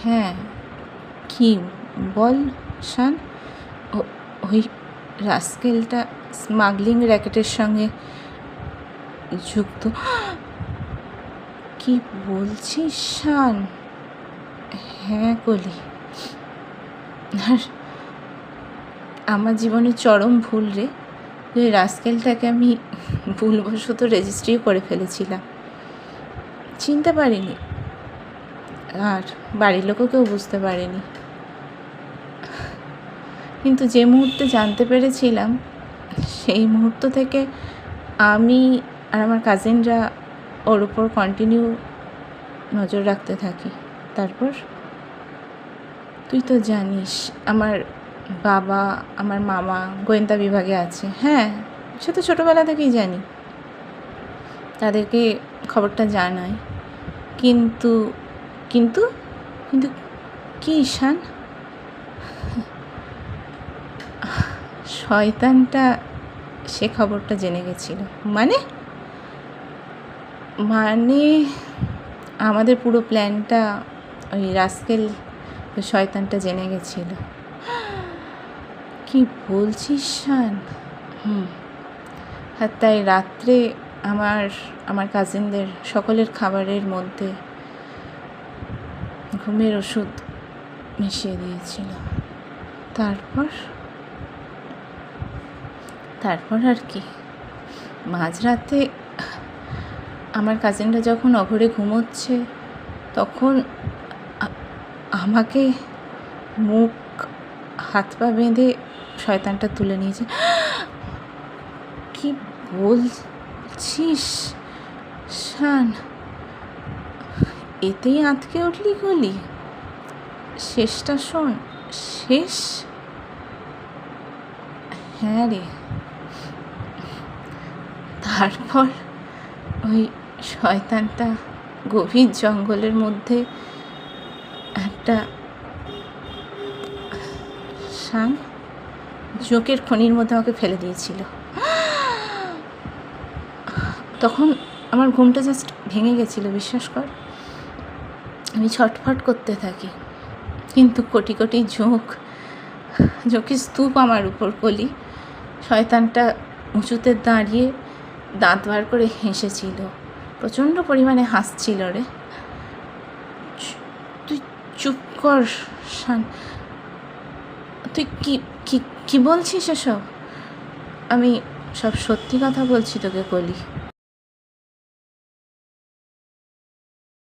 হ্যাঁ, কি বল শান। ওই রাস্কেলটা স্মাগলিং র্যাকেটের সঙ্গে যুক্ত। কি বলছিস শান? হ্যাঁ কলি। আর আমার জীবনের চরম ভুল রে, ওই রাস্কেলটাকে আমি ভুলবশত রেজিস্ট্রিও করে ফেলেছিলাম, চিনতে পারিনি, আর বাড়ির লোকও কেউ বুঝতে পারেনি। কিন্তু যে মুহূর্তে জানতে পেরেছিলাম, সেই মুহূর্ত থেকে আমি আর আমার কাজিনরা ওর উপর কন্টিনিউ নজর রাখতে থাকি। তারপর তুই তো জানিস আমার বাবা, আমার মামা গোয়েন্দা বিভাগে আছে। হ্যাঁ, সে তো ছোটোবেলা থেকেই জানি, তাদেরকে খবরটা জানাই। কিন্তু কিন্তু কিন্তু কি ঈশান? শয়তানটা সে খবরটা জেনে গেছিল। মানে আমাদের পুরো প্ল্যানটা ওই রাস্কেল শয়তানটা জেনে গেছিল। কি বলছিস শান? আর তাই রাত্রে আমার কাজিনদের সকলের খাবারের মধ্যে ঘুমের ওষুধ মিশিয়ে দিয়েছিল। তারপর আর কি, মাঝরাতে আমার কাজিনরা যখন অঘরে ঘুমোচ্ছে, তখন আমাকে মুখ হাত পা বেঁধে শয়তানটা তুলে নিয়েছে। কি বলছিস শান? এতেই আঁতকে উঠলি গলি? শেষটা শোন। শেষ? হ্যাঁ রে। তারপর ওই শয়তানটা গভীর জঙ্গলের মধ্যে একটা শান জোকের খনির মধ্যে আমাকে ফেলে দিয়েছিল। তখন আমার ঘুমটা জাস্ট ভেঙে গেছিল, বিশ্বাস কর। আমি ছটফট করতে থাকি, কিন্তু কোটি কোটি ঝোঁকের স্তূপ আমার উপর কলি। শয়তানটা উঁচুতে দাঁড়িয়ে দাঁত বার করে হেসেছিল, প্রচণ্ড পরিমাণে হাসছিল রে। তুই চুপ কর শান। তুই কি বলছিস এসব? আমি সব সত্যি কথা বলছি তোকে কলি।